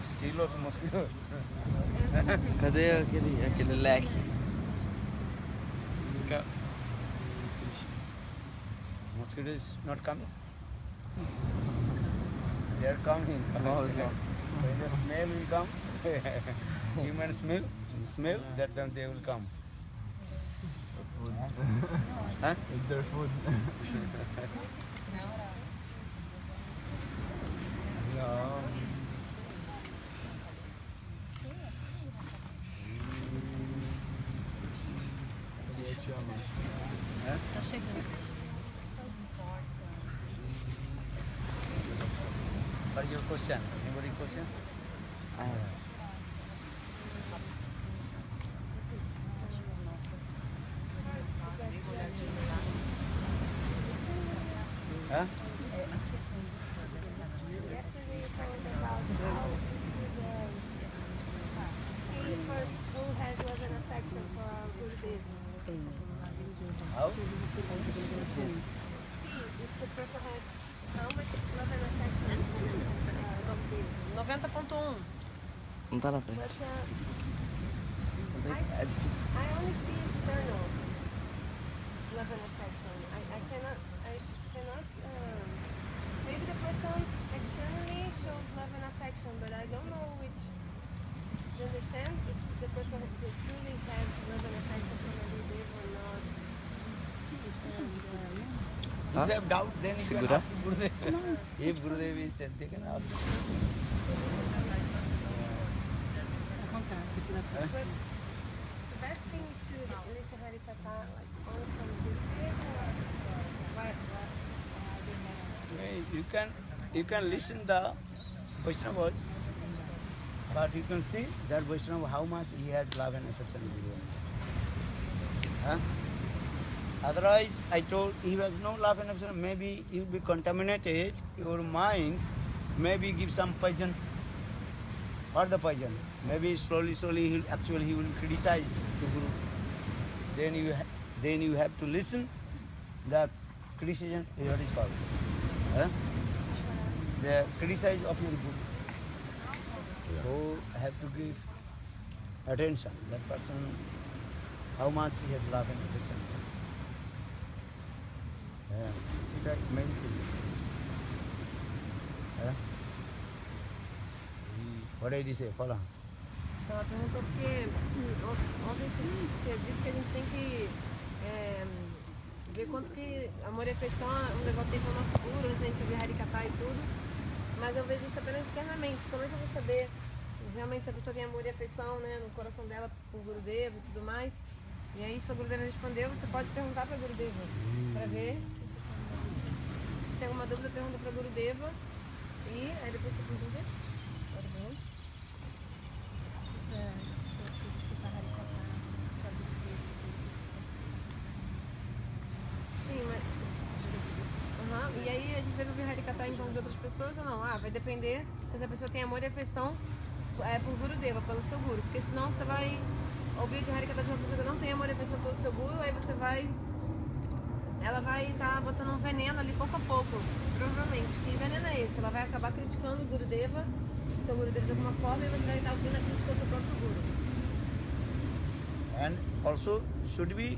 Still or mosquito? Cadê aquele leque? Mosquito is not coming. They are coming. Small. When the smell will come, human smell, that time they will come. Huh? It's their food. No. Tá chegando. What is your question? Anybody question? Huh? Who has love and affection for our Gurudev? How? If the person has how much love and affection for Gurudev? 90.1. Não tá na frente. But É difícil. I only see external love and affection. I cannot, maybe the person externally shows love and affection, but I don't know which, you understand? If the person truly has love and affection for Gurudev or not. If they have doubt, then you can Segura. ask Gurudev. If Gurudev is said, they can ask. But the best thing is to listen Harikatha like only from Gurudev or You can listen the Vaishnavas, but you can see that Vaishnava how much he has love and affection for Guru. Huh? Otherwise, I told he has no love and affection. Maybe he will be contaminated. Your mind maybe give some poison. What the poison? Maybe slowly he will criticize the Guru. Then you have to listen. The criticism is what is called. Huh? The criticize of your Guru. So have to give attention. That person, how much he has love and affection. Yeah. See that main thing. Huh? What did he say? Follow. Ela perguntou porque ontem você disse que a gente tem que ver quanto que amor e afeição um devoto tem com o nosso Guru, antes da gente ouvir Harikatha e tudo. Mas eu vejo isso apenas externamente. Como é que eu vou saber realmente se a pessoa tem amor e afeição, né, no coração dela por Gurudeva e tudo mais? E aí, se a Gurudeva respondeu, você pode perguntar para a Gurudeva, para ver. Se tem alguma dúvida, pergunta para a Gurudeva. E aí depois você pergunta. Pode perguntar. Sim, mas... Uhum. E aí a gente deve ouvir Harikatha em torno de outras pessoas ou não? Vai depender se essa pessoa tem amor e afeição por Gurudeva, pelo seu Guru. Porque senão você vai ouvir de Harikatha de uma pessoa que não tem amor e afeição pelo seu Guru, aí você vai... Ela vai estar botando um veneno ali pouco a pouco, provavelmente. Que veneno é esse? Ela vai acabar criticando o Gurudeva, seu Gurudeva de alguma forma, e você vai estar ouvindo a crítica do seu próprio Guru. And also should be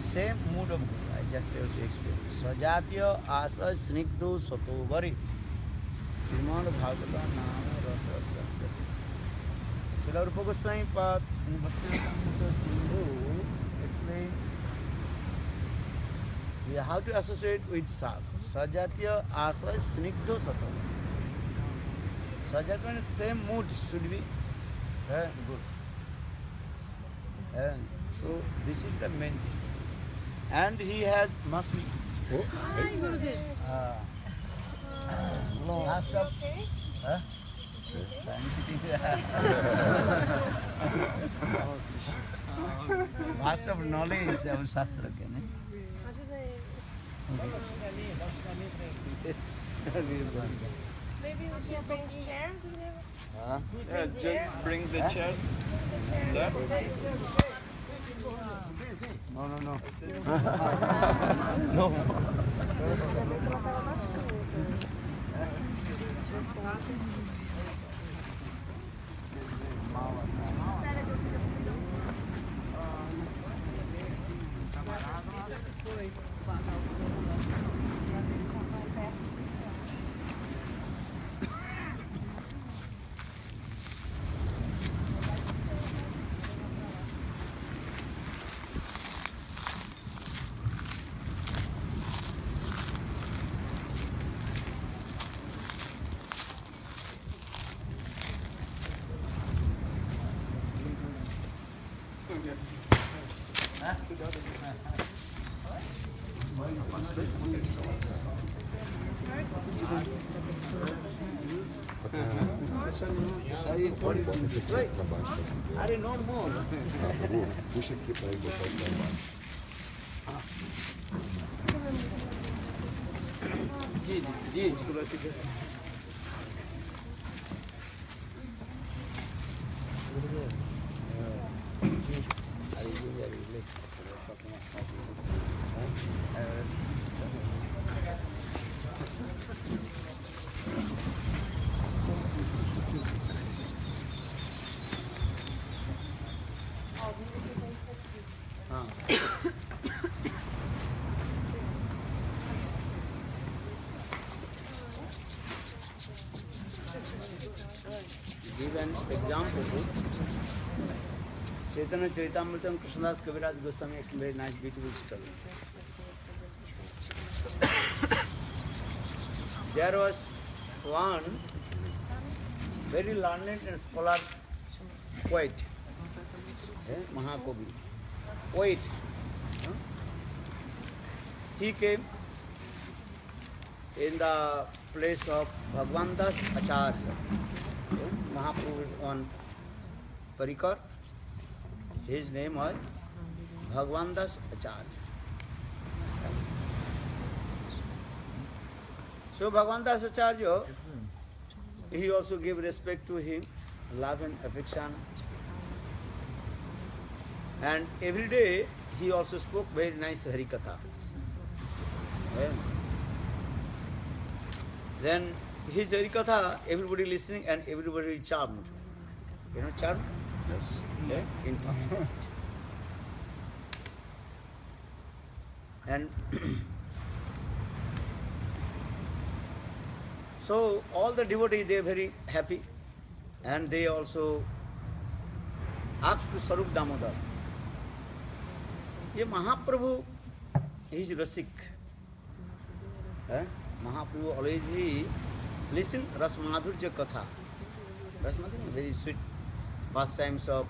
same mood of Guru. I just also explain. Sajatya asa snigdho sato vari Srimad Bhagavata nama rasa satyati. Srila Rupa Goswami Pad in Bhakti-Rasamrita Sindhu explain how to associate with sadhu. Sajatya asa snigdho sato. Sajatya means same mood should be good. And so this is the main thing. And he must be. Ai, Gurudev. Last of. Huh? Master of knowledge, our Shastra. maybe we should bring chairs. Yeah, just bring the chair. There. No. No. Are no more. Puxa aqui para ele botar ele lá embaixo. जी चलो ठीक है हाँ give an example. Chaitanya Charitamrita Krishnadas Kaviraj Goswami explained very nice, beautiful story. There was one very learned and scholar poet, Mahakovi, poet. He came in the place of Bhagwan Das Acharya, Mahaprabhu on Parikar. His name was Bhagwan Das Acharya. So Bhagwan Das Acharya, he also gave respect to him, love and affection. And every day he also spoke very nice Harikatha. Yeah. Then his Harikatha, everybody listening and everybody charmed. You know charmed? Yes. Yes. In and so all the devotees, they are very happy, and they also asked to Sarup Damodar. ये Mahaprabhu, he is Rasik. Mahaprabhu always he listen Ras Madhurya Katha. Ras Madhurya, very sweet pastimes of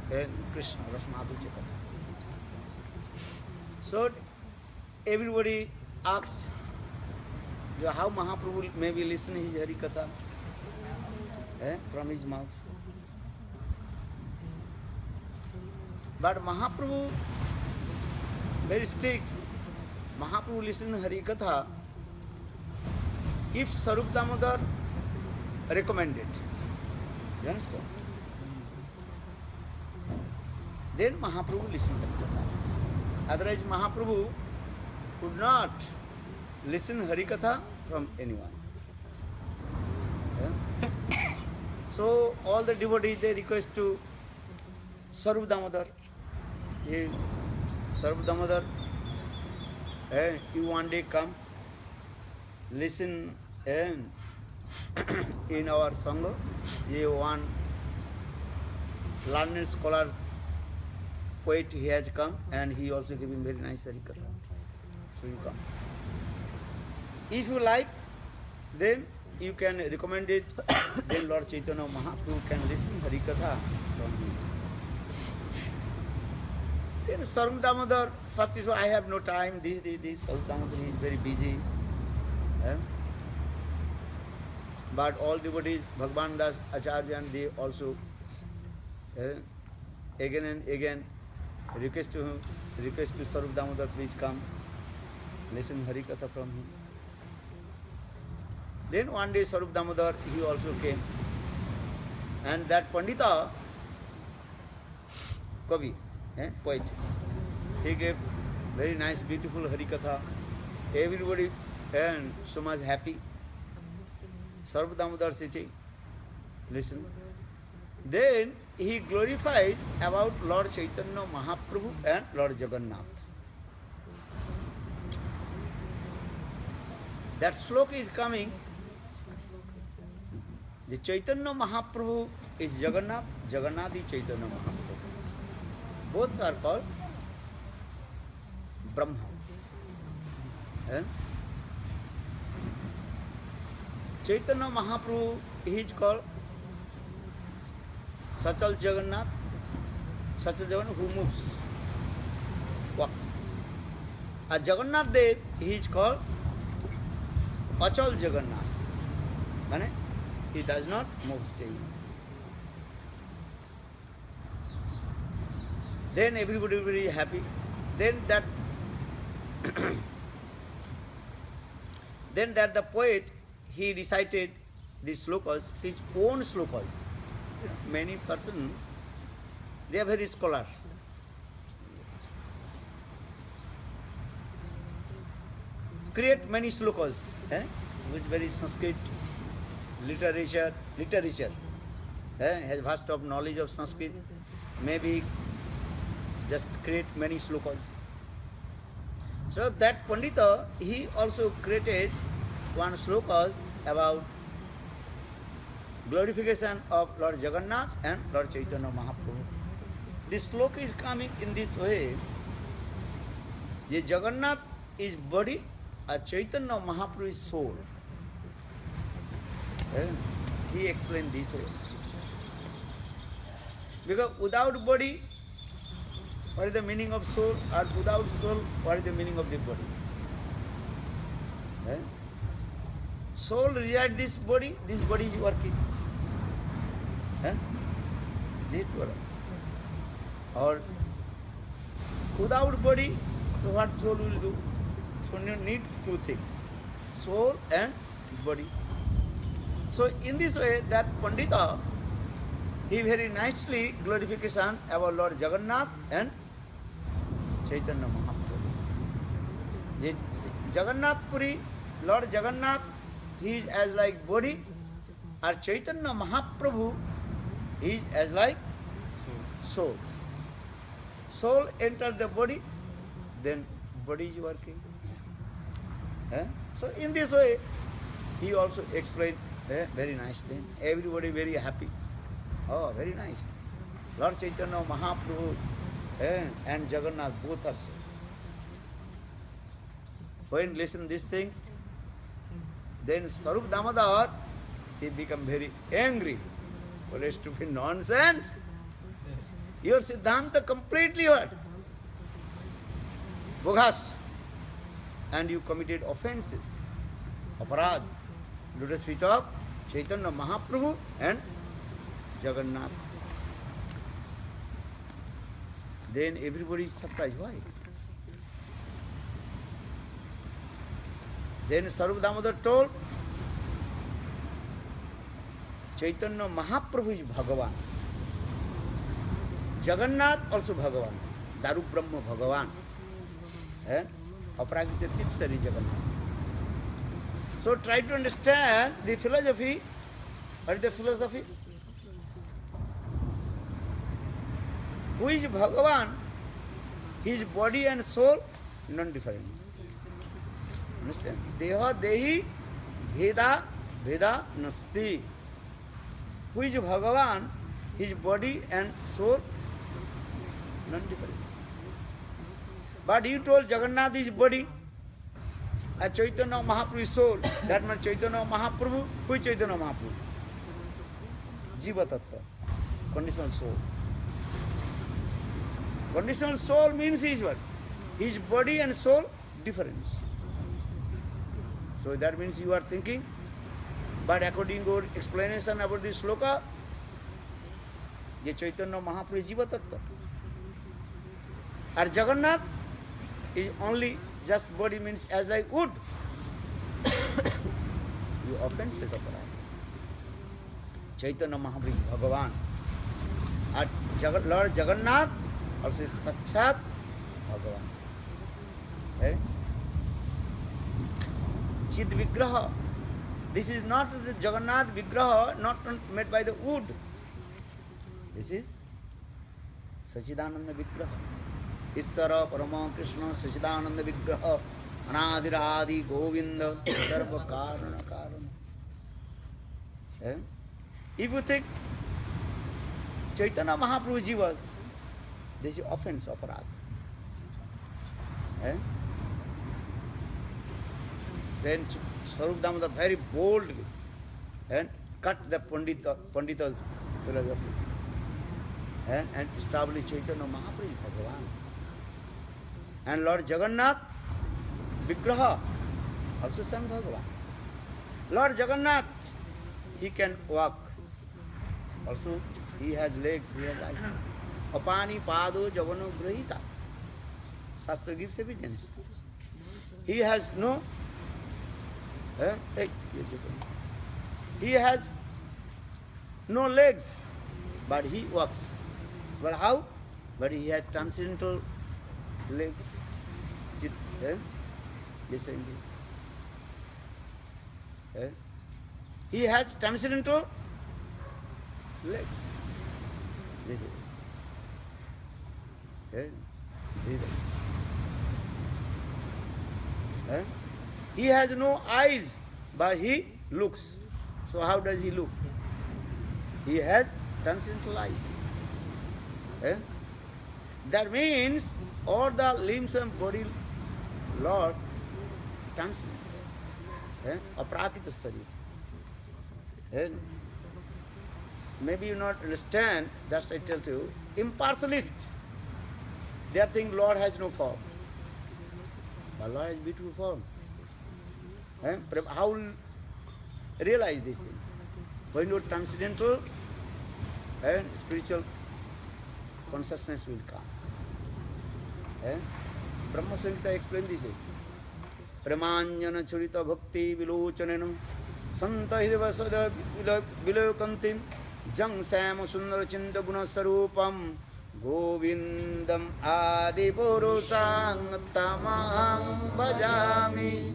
Krishna, Ras Madhurya Katha. So everybody asks how Mahaprabhu may be listening his Hari Katha from his mouth. But Mahaprabhu, very strict. Mahaprabhu listened to Hari Katha if Sarup Damodar recommended. You understand? Then Mahaprabhu listened to Hari Katha. Otherwise Mahaprabhu would not listen Hari Katha from anyone. Yeah? So all the devotees, they request to Sarup Damodar. Sarup Damodar, you one day come, listen in our Sangha. You one learned scholar, poet, he has come, and he also giving very nice Harikatha. So you come. If you like, then you can recommend it. Then Lord Chaitanya Mahaprabhu can listen Harikatha from you. Then Sarup Damodar, first he said, I have no time, this. Sarup Damodar is very busy. But all devotees, Bhagwan Das Acharya, and they also again and again request to Sarup Damodar, please come, listen Harikatha from him. Then one day Sarup Damodar, he also came. And that Pandita, Kavi, poet, he gave very nice, beautiful Harikatha. Everybody and so much happy. Sarup Damodar Sichi, listen. Then he glorified about Lord Chaitanya Mahaprabhu and Lord Jagannath. That sloka is coming. The Chaitanya Mahaprabhu is Jagannath, Jagannath is Chaitanya Mahaprabhu. Both are called Brahma. Chaitanya Mahaprabhu, he is called Sachal Jagannath, Sachal Jagannath who moves, walks. Jagannath Dev, he is called Achal Jagannath. Mane, he does not move staying. Then everybody will be happy. Then that then that the poet, he recited these slokas, his own slokas. You know, many persons, they are very scholar. Create many slokas, which very Sanskrit literature, has vast of knowledge of Sanskrit. Maybe just create many slokas. So that Pandita, he also created one slokas about glorification of Lord Jagannath and Lord Chaitanya Mahaprabhu. This sloka is coming in this way. The Jagannath is body, and Chaitanya Mahaprabhu is soul. He explained this way. Because without body, what is the meaning of soul? Or without soul, what is the meaning of the body? Soul resides this body is working. This work. Or without body, so what soul will do? So you need two things, soul and body. So in this way, that Pandita, he very nicely glorification about Lord Jagannath and Chaitanya Mahaprabhu. Ye Jagannath Puri, Lord Jagannath, he is as like body, or Chaitanya Mahaprabhu, he is as like soul. Soul enters the body, then body is working. So in this way, he also explained very nicely. Everybody very happy. Oh, very nice. Lord Chaitanya Mahaprabhu and Jagannath both are so. When listen this thing, then Sarup Damodar, he become very angry. What a stupid nonsense. Your Siddhanta completely what? Bogus. And you committed offenses. Aparad. Lotus feet of Chaitanya Mahaprabhu and Jagannath. Then everybody is surprised. Why? Then Sarup Damodar told, Chaitanya Mahaprabhu is Bhagavan. Jagannath also Bhagavan. Daru Brahma Bhagavan. Aprakita Titsari Jagannath. So try to understand the philosophy. What is the philosophy? Who is Bhagavan? His body and soul, non-different. Understand? Deha Dehi Bheda Bheda Nasti. Who is Bhagavan? His body and soul, non-different. But you told Jagannath is body, and Chaitanya Mahaprabhu is soul. That means Chaitanya Mahaprabhu. Who is Chaitanya Mahaprabhu? Jiva Tattva, conditional soul. Conditional soul means his what? His body and soul difference. So that means you are thinking, but according to your explanation about this sloka, ye Chaitanya Mahaprabhu is Jiva Tattva. And Jagannath is only just body, means as like wood. You offenses of Chaitanya Mahaprabhu is Bhagavan. And Lord Jagannath also is Sakshat Bhagavan. Chid Vigraha. This is not the Jagannath Vigraha, not made by the wood. This is Sachidananda Vigraha. Isara Parama Krishna Sachidananda Vigraha Anadiradi Govinda Sarva Karana Karana. If you think Chaitanya Mahaprabhu Jiva, this is offense of Aparad. Then Sarup Damodar very boldly and cut the Pandita's philosophy and established Chaitanya Mahaprabhu Bhagavan. And Lord Jagannath Vigraha also sang Bhagavan. Lord Jagannath, he can walk. Also, he has legs, he has eyes. Apani pado javano grahita. Shastra gives evidence. He has no, he has no legs, but he walks. But how? But he has transcendental legs. Listen. He has transcendental legs. Listen. He has no eyes, but he looks. So how does he look? He has transcendental eyes. That means all the limbs and body, Lord, transcends. Aprakita Sarira. Maybe you not understand, that's I tell to you. Impartialist, they think Lord has no form. But Lord has beautiful form. How will realize this thing? When your transcendental and spiritual consciousness will come. Brahma Samhita explains this. Pramanjana churita bhakti vilochanena santa hidavasada vilokantim jang sam sundara chinta guna sarupam govindam adi purusang tamahang bhajami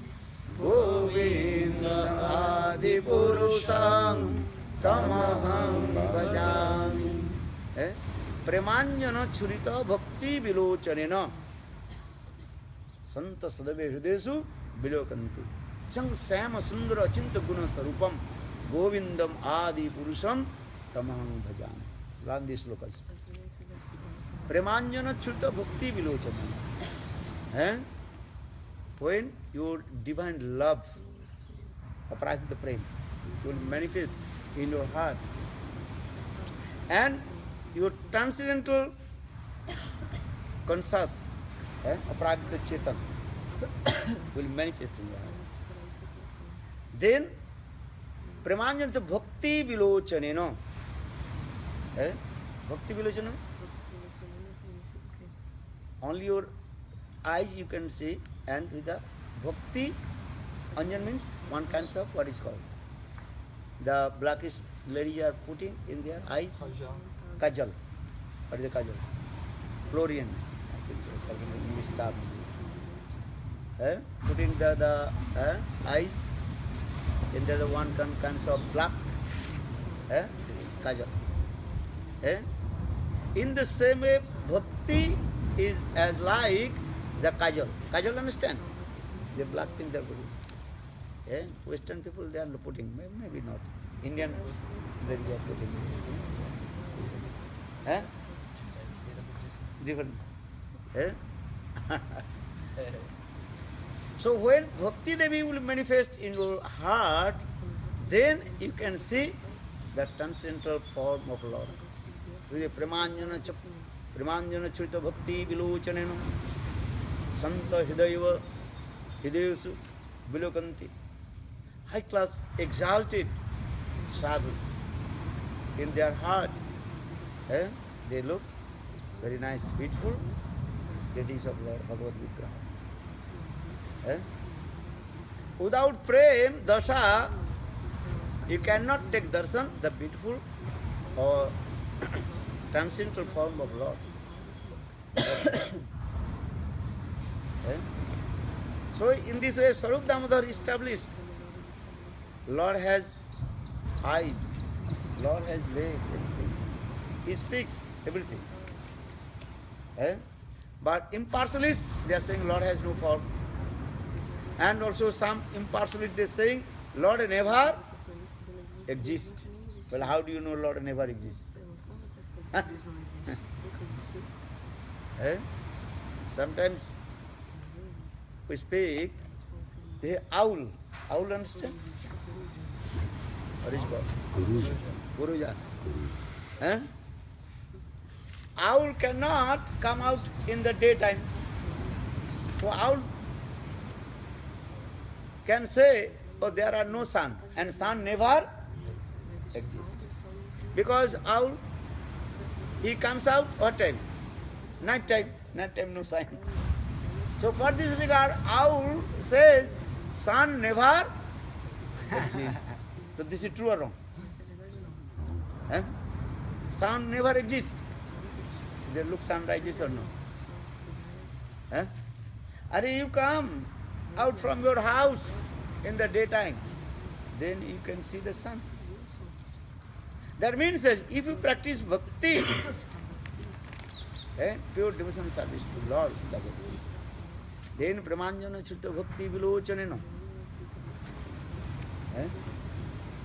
govindam adi purusang tamahang bhajami. Pramanjana churita bhakti vilochanena Santa Sadave Hridesu Bilokanti. Chang Sama Sundara Chinta Guna Sarupam Govindam Adi Purusham Tamahang Bhajami. Learn these slokas. Premanjana Churta Bhakti Bilochana. When your divine love, Aprakita Prem, will manifest in your heart, and your transcendental conscious Aprakita Chetan will manifest in your heart. Then, Premanjana Bhakti Vilochanena. Bhakti Vilochanena? Only your eyes you can see, and with the Bhakti, Anjan means one kind of what is called. The blackish ladies are putting in their eyes kajal. What is the kajal? Florian. English term. Putting the eyes in the one kinds of black kajal. In the same way, bhakti is as like the kajal. Kajal, understand? The black thing they are putting. Western people they are putting, maybe not. Indian they are putting. Different. So when Bhakti Devi will manifest in your heart, then you can see the transcendental form of Lord. With a Premanjana Churita Bhakti Vilochanena Santa Hidayava Hidayasu Vilokanti. High class exalted sadhu. In their heart, they look very nice, beautiful. Ladies of Lord Bhagavad Vigraha. Without prem, dasha, you cannot take darshan, the beautiful or transcendental form of Lord. So in this way, Sarup Damodar established, Lord has eyes, Lord has legs, everything. He speaks everything. But impartialists, they are saying Lord has no form. And also some impartialists, they are saying Lord never exists. Well, how do you know Lord never exists? Sometimes we speak, the owl. Owl, understand? What is it called? Guruja. Owl cannot come out in the daytime. So owl can say oh, there are no sun, and sun never exists. Because owl, he comes out what time? Night time. Night time no sun. So for this regard, owl says sun never exists. So this is true or wrong? Eh? Sun never exists. They look sun rises or no? Eh? Are you come out from your house in the daytime, then you can see the sun. That means that if you practice bhakti, pure devotion service to Lord, then Brahmanjana Chitta Bhakti Vilochanena.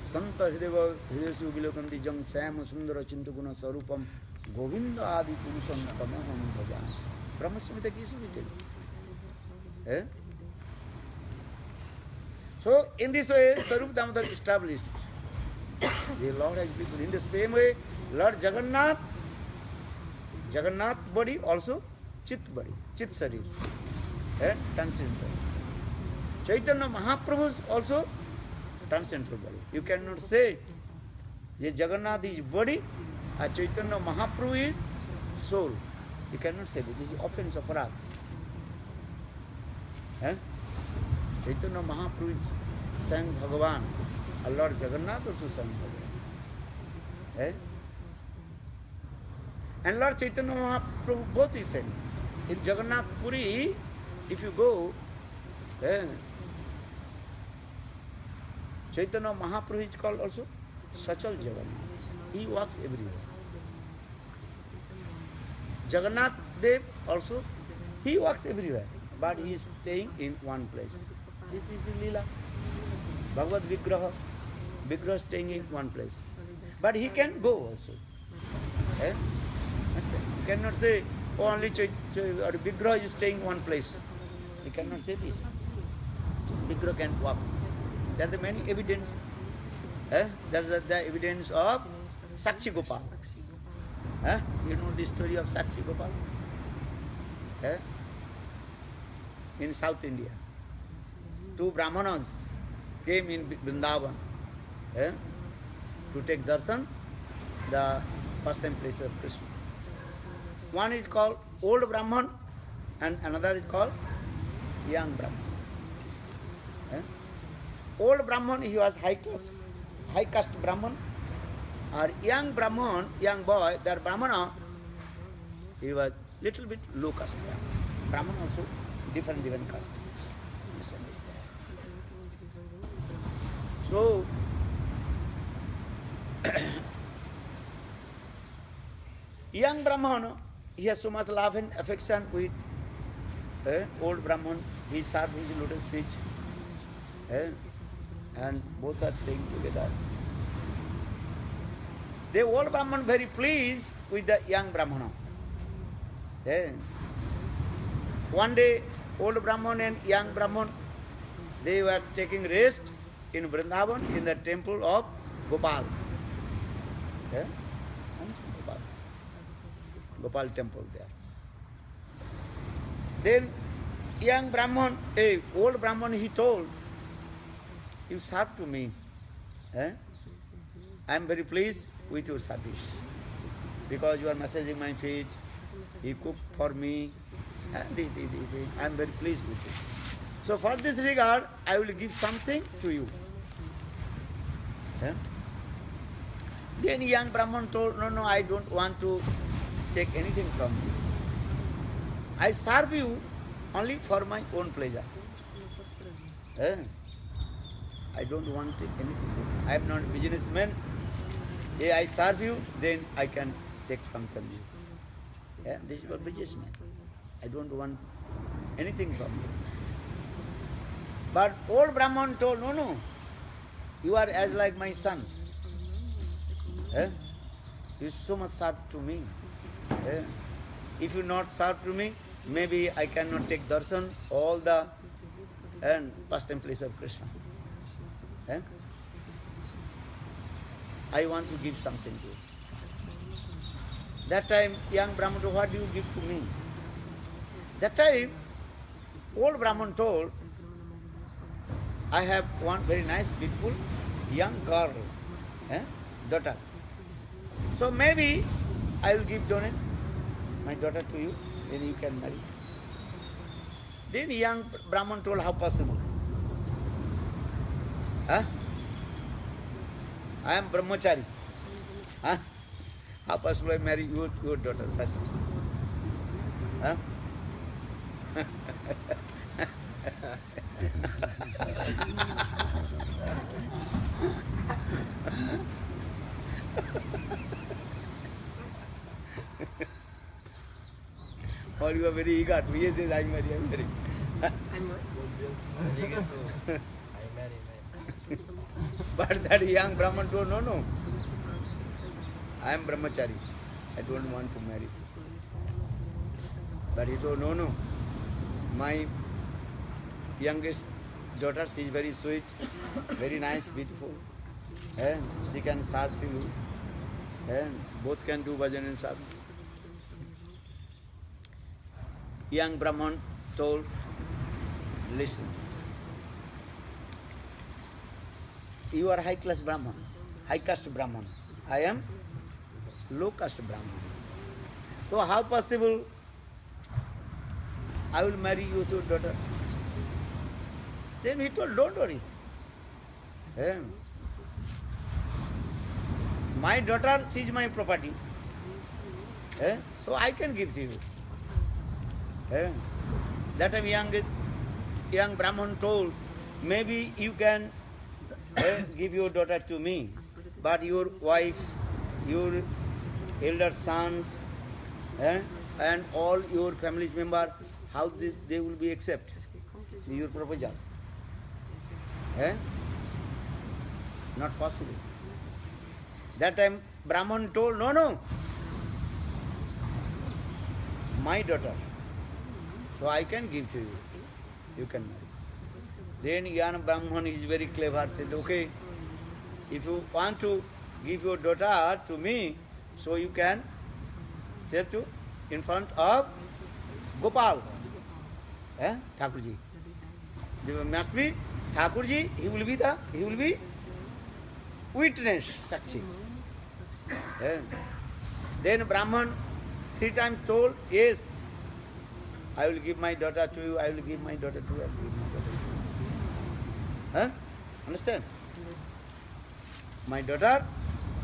Santa Hideva Hidesu Vilokanti Jang Sam Sundara Chintaguna Sarupam Govinda Adi Purusam Tamaham Bhajan. Brahma Samhita Kisu Vitel. So, in this way, Sarup Damodar established. The Lord has people. In the same way, Lord Jagannath body also Chit body, Chit Sarir, transcendental. Chaitanya Mahaprabhu's also transcendental body. You cannot say that Jagannath is body and Chaitanya Mahaprabhu is soul. You cannot say that. This is offense of us. Chaitanya Mahaprabhu is sang Bhagavan. And Lord Jagannath also sang Bhagavan. And Lord Chaitanya Mahaprabhu both is sang. In Jagannath Puri, if you go, Chaitanya Mahaprabhu is called also Sachal Jagannath. He walks everywhere. Jagannath Dev also, he walks everywhere, but he is staying in one place. This is Leela. Bhagavad Vigraha staying in one place. But he can go also. You cannot say, oh, only Vigraha is staying in one place. You cannot say this. Vigraha can walk. There are many evidence. There is the evidence of Sakshi Gopal. You know the story of Sakshi Gopal? In South India. Two Brahmanas came in Vrindavan to take darshan, the first time place of Krishna. One is called old Brahman and another is called young Brahman. Old Brahman, he was high caste Brahman. Or young Brahman, young boy, that Brahmana, he was little bit low caste Brahman. Brahman also different caste. So, young Brahman, he has so much love and affection with old Brahman. He served his lotus feet, and both are staying together. The old Brahman very pleased with the young Brahmana. One day, old Brahman and young Brahman, they were taking rest in Vrindavan in the temple of Gopal. Gopal temple there. Then young Brahman, old Brahman, he told, you serve to me. I am very pleased with your service. Because you are massaging my feet, you cook for me, I am very pleased with you. So for this regard, I will give something to you. Then young Brahman told, no, I don't want to take anything from you. I serve you only for my own pleasure. I don't want to take anything. I am not a businessman. If I serve you, then I can take from you. This is for businessman. I don't want anything from you. But old Brahman told, no, you are as like my son. You so much serve to me. If you not serve to me, maybe I cannot take darshan, all the pastime place of Krishna. I want to give something to you. That time, young Brahman told, what do you give to me? That time, old Brahman told, I have one very nice, beautiful young girl, daughter. So maybe I will donate my daughter to you, then you can marry. Then young Brahman told, how possible? Huh? I am brahmachari. Huh? How possible I marry your daughter first? Huh? Or you are very eager to yes, yes, I marry. I'm what? But that young Brahman told, no, I am brahmachari. I don't want to marry. But he told, no, my youngest daughter, she is very sweet, very nice, beautiful, and she can serve you, and both can do bhajan and serve. Young Brahman told, listen, you are high class Brahman, high caste Brahman. I am low caste Brahman. So how possible I will marry you to your daughter? Then he told, don't worry. My daughter, she is my property. So I can give to you. That time young Brahman told, maybe you can give your daughter to me, but your wife, your elder sons, and all your family members, how they will be accept your proposal? Not possible. That time Brahman told, no, my daughter, so I can give to you. You can marry. Then young Brahman is very clever, said, okay, if you want to give your daughter to me, so you can say to in front of Gopal, Thakurji. There must be Thakurji, he will be witness, Sakshi. Then Brahman 3 times told, yes, I will give my daughter to you, I will give my daughter to you, I will give my daughter to you. Understand? My daughter,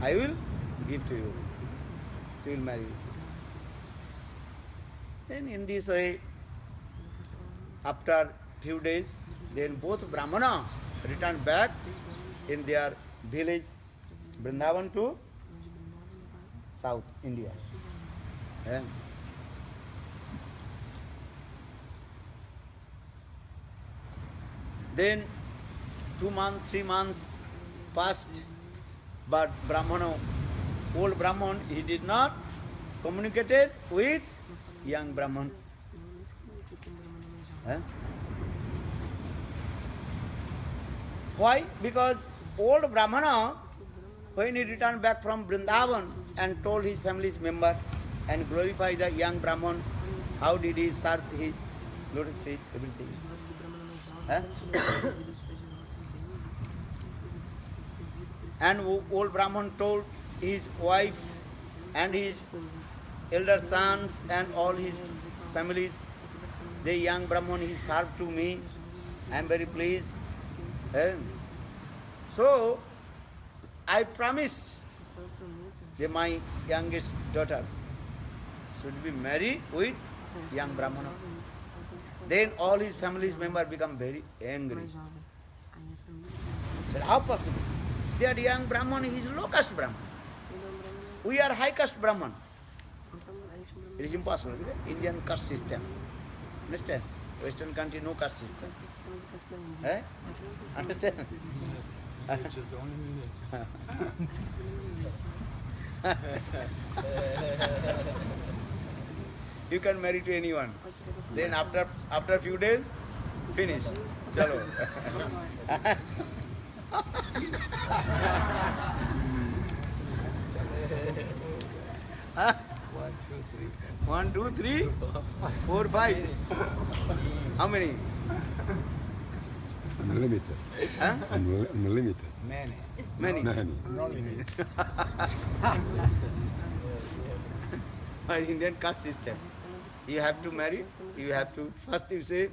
I will give to you. She will marry you. Then in this way, after few days, then both Brahmana returned back in their village, Vrindavan to South India. Then 2 months, 3 months passed, but Brahmana, old Brahman, he did not communicate with young Brahman. Why? Because old Brahmana, when he returned back from Vrindavan and told his family's member and glorified the young Brahman, how did he serve his lotus feet, everything. And old Brahman told his wife and his elder sons and all his families, the young Brahman, he served to me, I am very pleased. So, I promise that my youngest daughter should be married with young Brahmana. Then all his family's members become very angry. But how possible? That young Brahman is low caste Brahman. We are high caste Brahman. It is impossible. Indian caste system. Understand? Western country, no caste system. Understand? It's just only You can marry to anyone. Then after a few days, finish. Chalo. 1, 2, 3, 4, 5. How many? Unlimited. Huh? Unlimited. Many. Many. Our Indian caste system. You have to marry, you have to, first you say,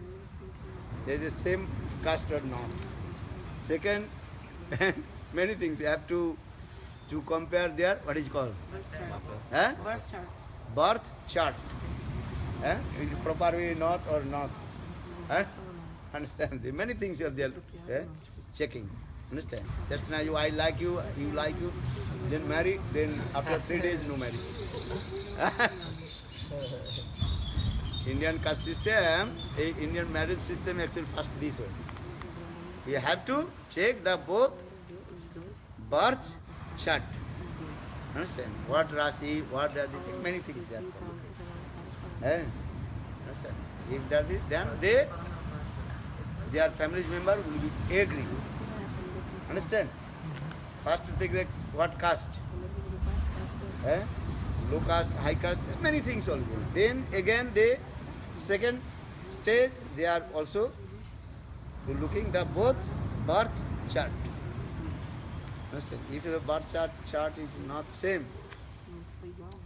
there is the same caste or not. Second, many things. You have to compare their, what is called? Huh? Birth chart. Birth chart. Huh? Is it proper way not or not? Huh? Understand? There are many things are there. Checking. Understand? Just now I like you, you like you, then marry, then after 3 days no marry. Indian caste system, Indian marriage system actually first this way. You have to check the both birth chart. Understand? What Rasi, what Rasi, many things there. Understand? If that is, then their family member will be agree. Understand? First to take the what caste? Low caste, high caste, many things also. Then again they, second stage, they are also looking the both birth chart. Understand? If the birth chart is not same,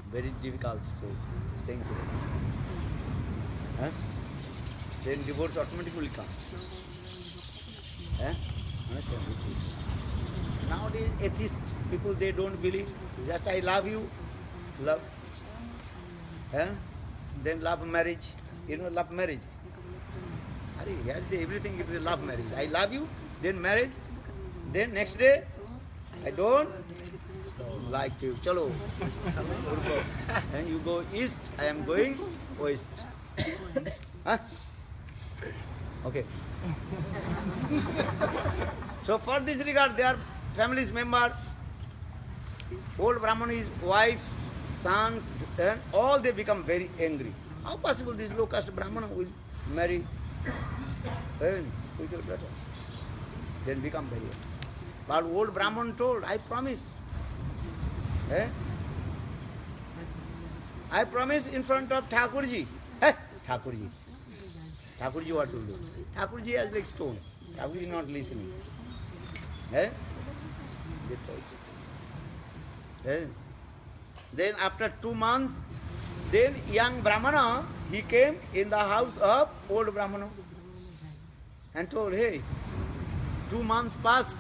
very difficult to staying together. Then divorce automatically comes. Understand? Nowadays atheist people, they don't believe, just I love you, love. Then love marriage. You know love marriage. Everything is love marriage. I love you, then marriage, then next day, I don't like you. Chalo. And you go east, I am going west. Huh? Okay. So for this regard, their family's member, old Brahman, his wife, sons, and all they become very angry. How possible this low caste Brahmana will marry and we will better? Then become very angry. But old Brahman told, I promise. I promise in front of Thakurji. Thakurji. Thakurji what will do? Thakurji has like stone. Thakurji not listening. They told. Then after 2 months, then young Brahmana, he came in the house of old Brahmana and told, hey, 2 months passed,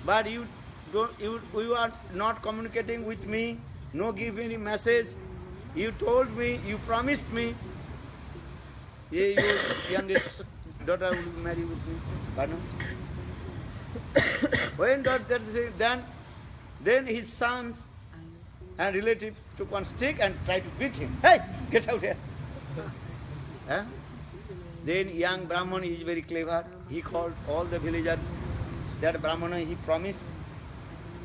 but you are not communicating with me, no give any message. You told me, you promised me, your youngest daughter will marry with me. But no. When daughter said, then his sons and relatives took one stick and tried to beat him. Hey, get out here. Then young Brahman is very clever. He called all the villagers. That Brahmana, he promised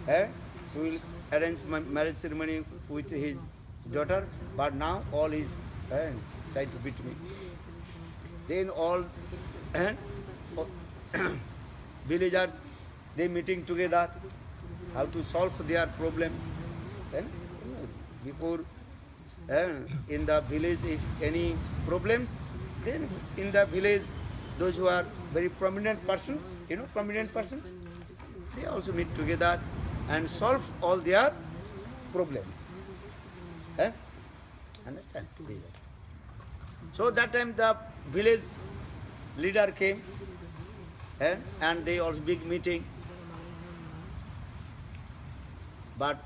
he will arrange marriage ceremony with his daughter, but now all is tried to beat me. Then all villagers, they meeting together how to solve their problem. Then before in the village, if any problems, then in the village, those who are very prominent persons, prominent persons, they also meet together and solve all their problems. Understand? So that time the village leader came and they also big meeting. But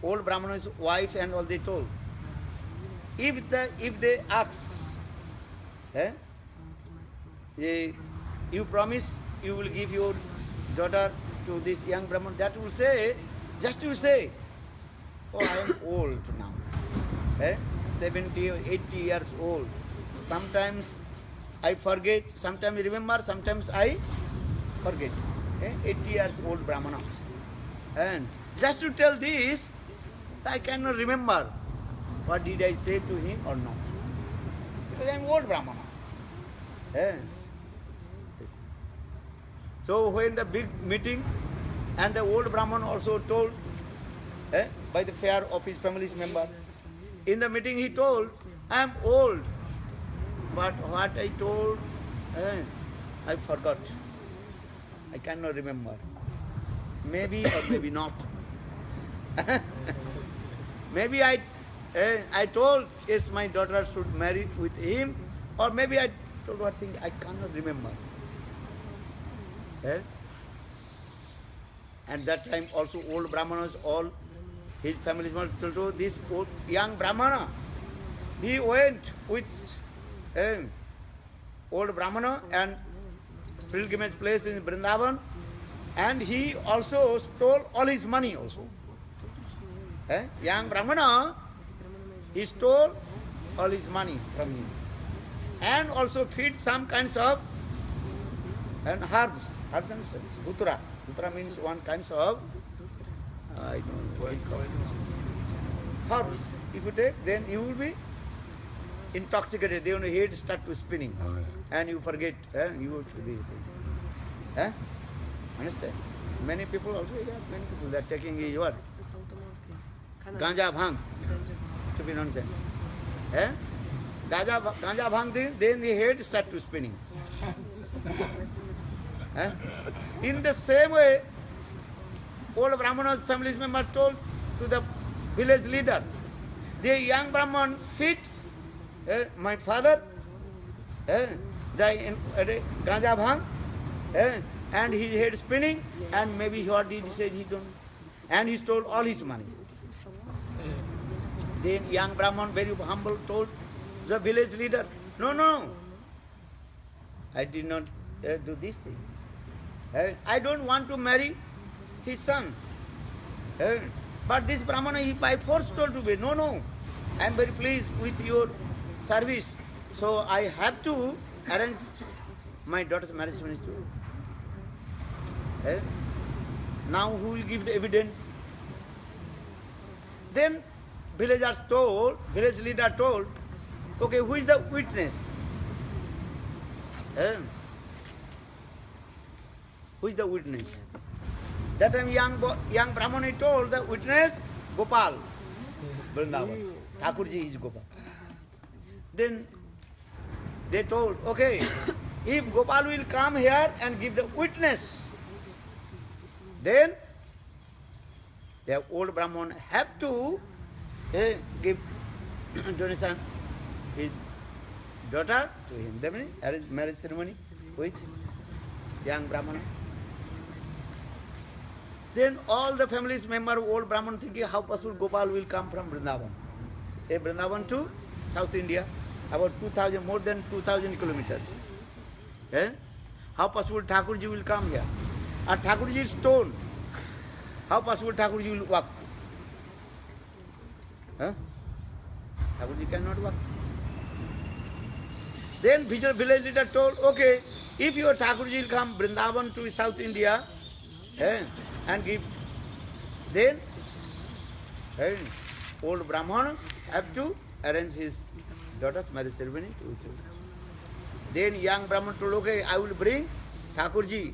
old Brahmana's wife and all they told, if they ask, you promise you will give your daughter to this young Brahman, that will say, just to say, oh, I am old now, 70 or 80 years old. Sometimes I forget, sometimes I remember, sometimes I forget. 80 years old Brahmana. And just to tell this, I cannot remember what did I say to him or not. Because I am old Brahmana. So when the big meeting, and the old Brahman also told, by the fear of his family's member, in the meeting he told, I am old, but what I told, I forgot. I cannot remember. Maybe or maybe not. Maybe I told yes, my daughter should marry with him, or maybe I told one thing I cannot remember. Yes? At that time also old Brahmanas, all his family members told this old, young Brahmana. He went with old Brahmana and pilgrimage place in Vrindavan, and he also stole all his money also. Young Brahmana, he stole all his money from him, and also feed some kinds of herbs and dhutra. Dhutra means one kinds of I don't know what it called. Herbs. If you take, then you will be intoxicated. Then your head start to spinning, Oh, yeah. and you forget. You will be. Understand? Many people also, many people they are taking what? Ganja bhang. To be nonsense. Ganja bhang, then the head start to spinning. In the same way, old Brahmana's family member told to the village leader, the young Brahman feed my father the ganja bhang, and his head spinning, and maybe what he said he don't, and he stole all his money. Then young Brahman, very humble, told the village leader, no, I did not do this thing. I don't want to marry his son. But this Brahmana, he by force told to be, no, I am very pleased with your service. So I have to arrange my daughter's marriage ceremony too. Now who will give the evidence? Then village leader told, okay, who is the witness? Who is the witness? That time young Brahmana told the witness, Gopal, Vrindavan. Thakurji is Gopal. Then they told, okay, if Gopal will come here and give the witness, then the old Brahman have to give donation his daughter to him. That means arrange marriage ceremony with young Brahmana. Then all the families member of old Brahman thinking how possible Gopal will come from Vrindavan. Vrindavan to South India, about 2,000, more than 2,000 kilometers. How possible Thakurji will come here? And Thakurji is stone. How possible Thakurji will walk? Thakurji cannot walk. Then village leader told, okay, if your Thakurji will come Vrindavan to South India, and give, then old Brahman have to arrange his daughter's marriage ceremony to him. Then young Brahman told, okay, I will bring Thakurji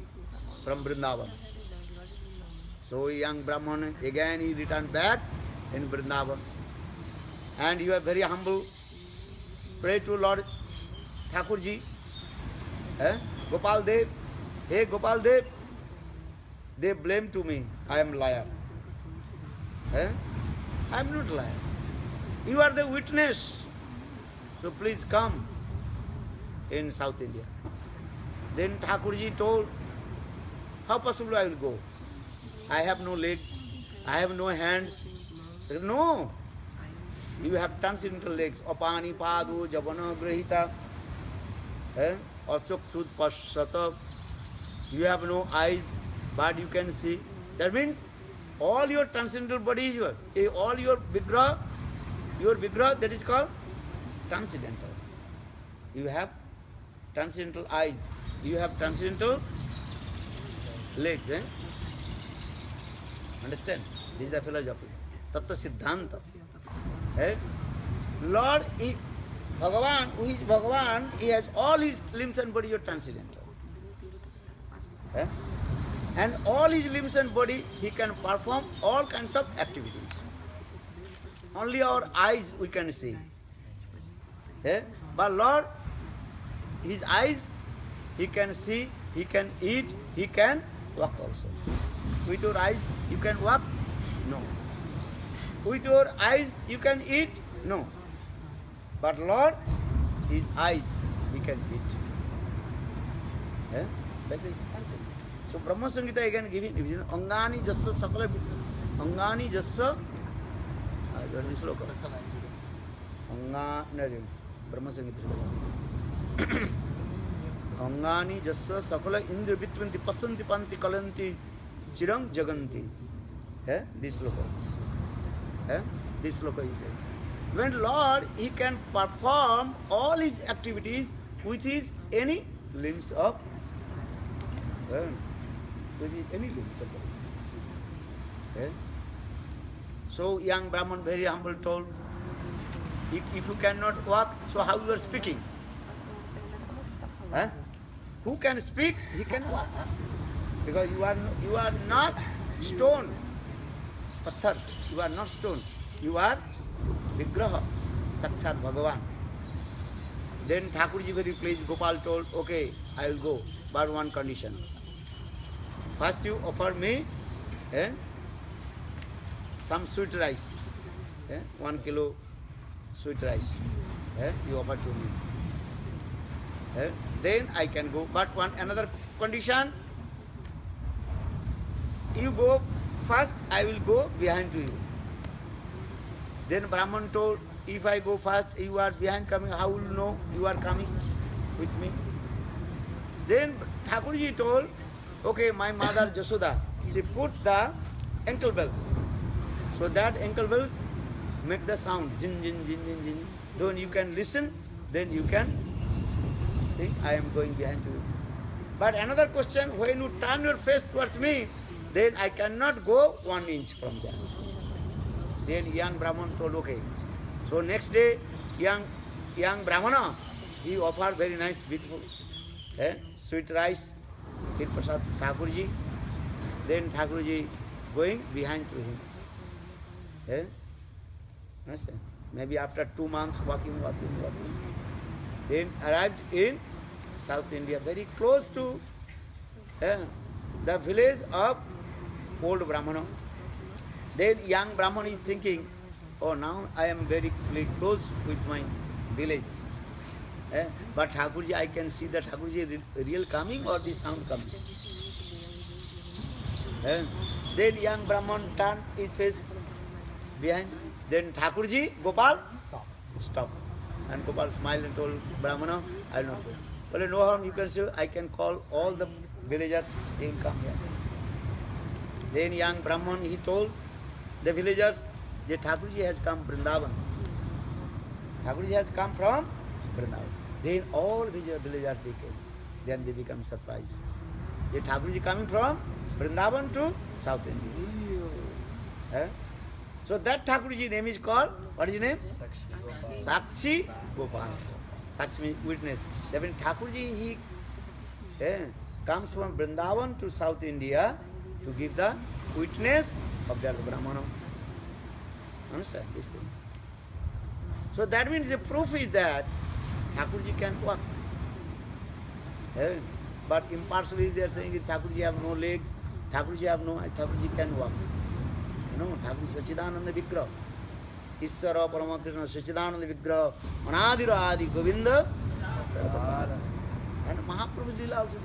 from Vrindavan. So young Brahman again he returned back in Vrindavan, and he was very humble, pray to Lord Thakurji, Gopal Dev, hey Gopal Dev, they blame to me, I am liar. I am not liar. You are the witness. So please come in South India. Then Thakurji told, how possible I will go? I have no legs, I have no hands. He said, no, you have transcendental legs. Apani padu javana grahita. Asok sud pasata. You have no eyes, but you can see. That means all your transcendental body is yours. All your vigraha, that is called transcendental. You have transcendental eyes. You have transcendental legs. Understand? This is the philosophy. Tattva Siddhanta. Lord is Bhagavan, who is Bhagavan, he has all his limbs and body are transcendental. And all his limbs and body, he can perform all kinds of activities. Only our eyes we can see. But Lord, his eyes he can see, he can eat, he can walk also. With your eyes, you can walk? No. With your eyes, you can eat? No. But Lord, his eyes, he can eat. That is answer. So Brahma Samhita again giving division. Angani jassa sakala, angani jassa, this sloka. Angani, Brahma Samhita. Angani jassa sakala indra bitvanti pasanti panti kalanti chirang jaganti. This sloka. This sloka is saying. When Lord, he can perform all his activities with his any limbs of, with his any limbs of body. So young Brahman, very humble, told, if you cannot walk, so how you are speaking? Who can speak? He can walk. Because you are not stone, patthar. You are not stone. You are Vigraha, Sakshat Bhagavan. Then Thakurji very pleased, Gopal told, okay, I will go, but one condition. First you offer me some sweet rice, 1 kilo sweet rice, you offer to me. Then I can go, but another condition, you go first, I will go behind to you. Then Brahman told, if I go first, you are behind coming, how will you know you are coming with me? Then Thakurji told, okay, my mother Jasoda, she put the ankle bells. So that ankle bells make the sound, jin, jin, jin, jin, jin. Then you can listen, then you can think, I am going behind you. But another question, when you turn your face towards me, then I cannot go 1 inch from there. Then young Brahman told, okay. So next day, young Brahmana, he offered very nice, beautiful, sweet rice, Hit Prasad Thakurji. Then Thakurji going behind to him. Maybe after 2 months walking. Then arrived in South India, very close to the village of old Brahmana. Then young Brahman is thinking, oh, now I am very close with my village. But Thakurji, I can see that Thakurji real coming or the sound coming. Then young Brahman turned his face behind. Then Thakurji, Gopal, stop. And Gopal smiled and told Brahmana, I will not go. But no harm, you can say, I can call all the villagers, they will come here. Then young Brahman, he told the villagers that Thakurji has come Vrindavan. Thakurji has come from Vrindavan. Then all villagers they came. Then they become surprised. That Thakurji coming from Vrindavan to South India. So that Thakurji name is called, what is his name? Sakshi Gopal. Sakshi means witness. That means Thakurji, he comes from Vrindavan to South India to give the witness of that Brahmana. Understand this thing? So that means the proof is that Thakurji can walk. But impartially they are saying that Thakurji have no legs, Thakurji can walk. You know, Thakurji Sachidananda Vigraha. Isvara Paramakrishna Sachidananda Vigraha. Manadira Adi Govinda. And Mahaprabhu's Leela also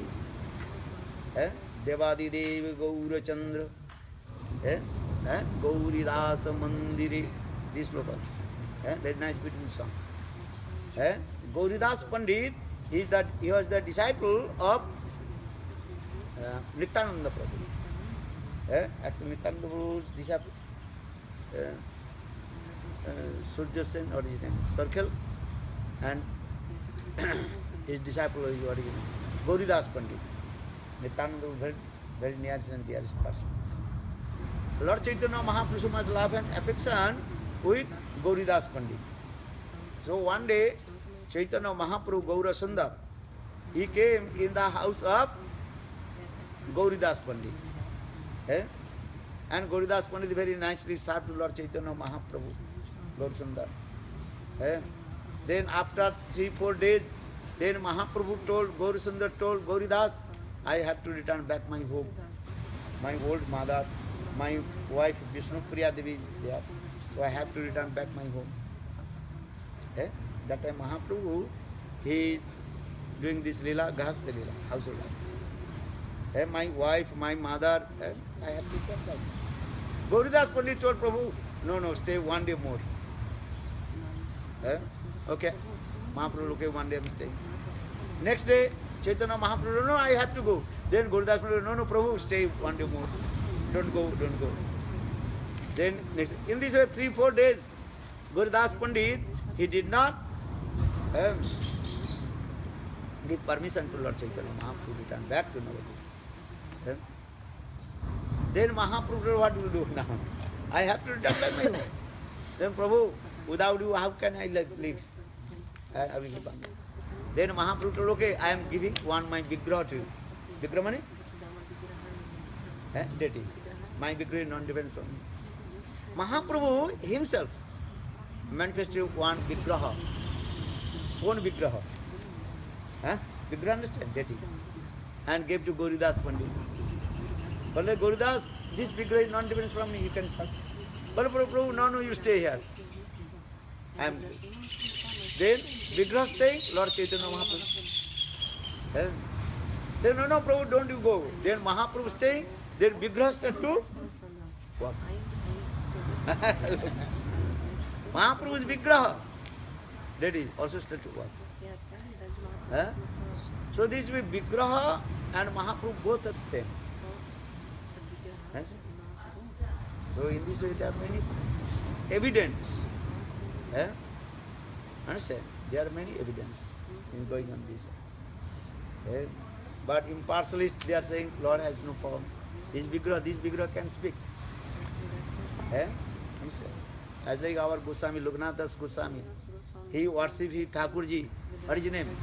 this. Devadi Devi Gaura Chandra. Yes? Gauri Dasa Mandiri. This local. Very nice beautiful song. Gauridas Pandit he was the disciple of Nityananda Prabhu. Actually Nityananda Prabhu's disciple Surya Sen, what is his name? Circle, and his disciple is what is his name? Gauridas Pandit. Nityananda Prabhu very nearest and dearest person. Lord Chaitanya Mahaprabhu must love and affection with Gauridas Pandit. So one day, Chaitanya Mahaprabhu Gaura Sundar, he came in the house of Gauridas Pandit. And Gauridas Pandit very nicely served to Lord Chaitanya Mahaprabhu, Gaura Sundar. Then after 3-4 days, Then Mahaprabhu told, Gauri Sundar told Gauridas, I have to return back my home. My old mother, my wife Vishnu Priya Devi is there. So I have to return back my home. Eh? That time Mahaprabhu, he doing this lila, Grahastha lila, household life. My wife, my mother, I have to come back. Gauridas Pandit told Prabhu, no, stay one day more. Okay. Mahaprabhu, okay, one day I'm staying. Next day, Chaitanya Mahaprabhu, no, I have to go. Then Gauridas Pandit, no, Prabhu, stay one day more. Don't go. Then next, in this way, 3-4 days, Gauridas Pandit, he did not give permission to Lord Chaitanya Mahaprabhu to return back to Navadvip. Then Mahaprabhu, what will do now? I have to return back my home. Then Prabhu, without you, how can I live? I will live. Then Mahaprabhu told, okay, I am giving my Vigraha to you. Vigraha money? Deity. My Vigraha is non-dependent from me. Mahaprabhu himself manifested one Vigraha. One Vigraha. Vigraha, understand? Deity. And gave to Gauridas Pandit. But like Gauridas, this Vigraha is non-dependent from me, you can serve. But Prabhu, no, you stay here. Then Vigraha staying, Lord Chaitanya Mahaprabhu. Then no, Prabhu, don't you go. Then Mahaprabhu staying, then Vigraha start to walk. Mahaprabhu's Vigraha, that is also start to walk. So this way Vigraha and Mahaprabhu both are same. So in this way there are many evidence. Understand? There are many evidence in going on this. But impartialists, they are saying Lord has no form. This Vigraha can speak. Understand? As like our Goswami, Loknath Das Goswami, he worships his Thakurji. What is his name?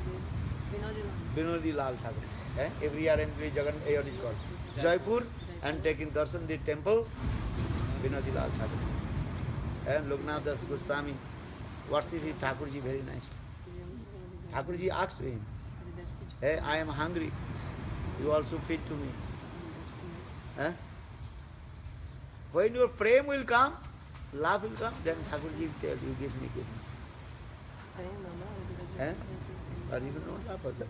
Binodi Lal Thakur. Every year in Jagan, what is called? Jaipur, and taking darshan the temple, Binodi Lal Thakur. And Loknath Das Goswami worships his Thakurji very nice. Thakurji asked to him, hey, I am hungry. You also feed to me. When your prem will come, love will come, then Thakurji will tell you, give me. But you don't laugh at that.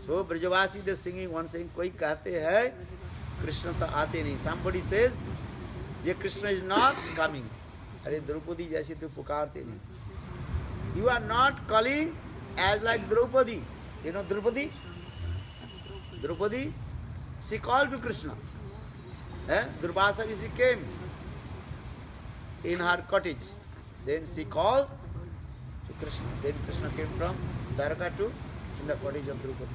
So Brajavasi is singing one saying, koi kahte hai, Krishna ta aate nahi. Somebody says, ye Krishna is not coming. Are Draupadi jaisi tu pukarte nahi. You are not calling as like Draupadi. You know Draupadi? Draupadi, she called to Krishna. Durvasa Rishi came in her cottage. Then she called to Krishna. Then Krishna came from Dwarka to in the cottage of Draupadi.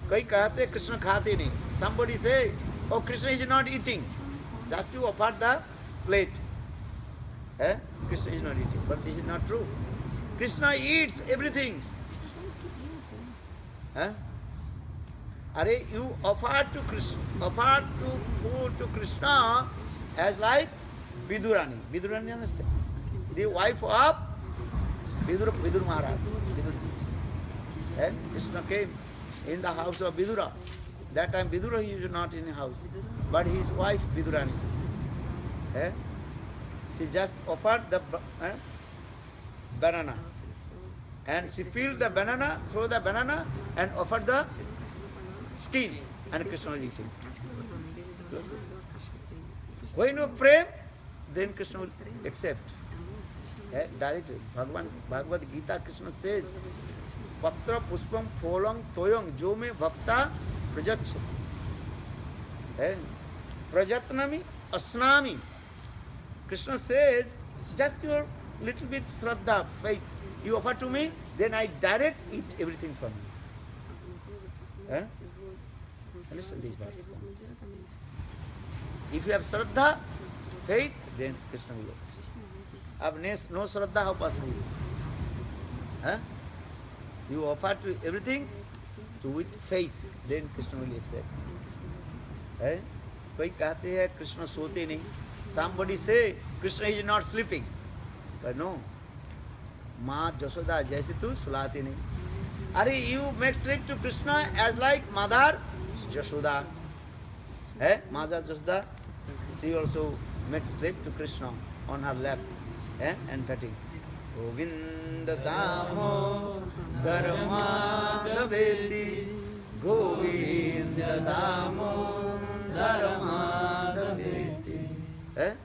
Koi kahate Krishna khate nahi. Somebody say, oh, Krishna is not eating. Just to offer the plate. Krishna is not eating. But this is not true. Krishna eats everything. Are you offer to Krishna, offer to food to Krishna as like Vidurani. Vidurani, understand? The wife of Vidur Maharaj. Krishna came in the house of Vidura. That time Vidura he is not in the house, but his wife Vidurani. She just offered the banana. And she peeled the banana, threw the banana, and offered the skin. And Krishna will eat it. When you pray, then Krishna will accept. Directly. Bhagavad Gita, Krishna says, Patra puspam pholam toyam jo me bhakta prajatsu. Prajatnami asnami. Krishna says, just your little bit shraddha, faith, you offer to me, then I direct eat everything from you. Understand these words? If you have shraddha, faith, then Krishna will offer. If no shraddha, how possible is it? You offer to everything with faith, then Krishna will accept. Koi kahte hai Krishna sote nahi. Somebody say Krishna is not sleeping. But no. Ma Jasoda Jaisitu Sulatini. Are you make slave to Krishna as like Mother Jasoda. Mother Jasoda, she also makes slave to Krishna on her lap and petting. Govinda Damo Dharma Daveti. Govinda Damo Dharma Daveti.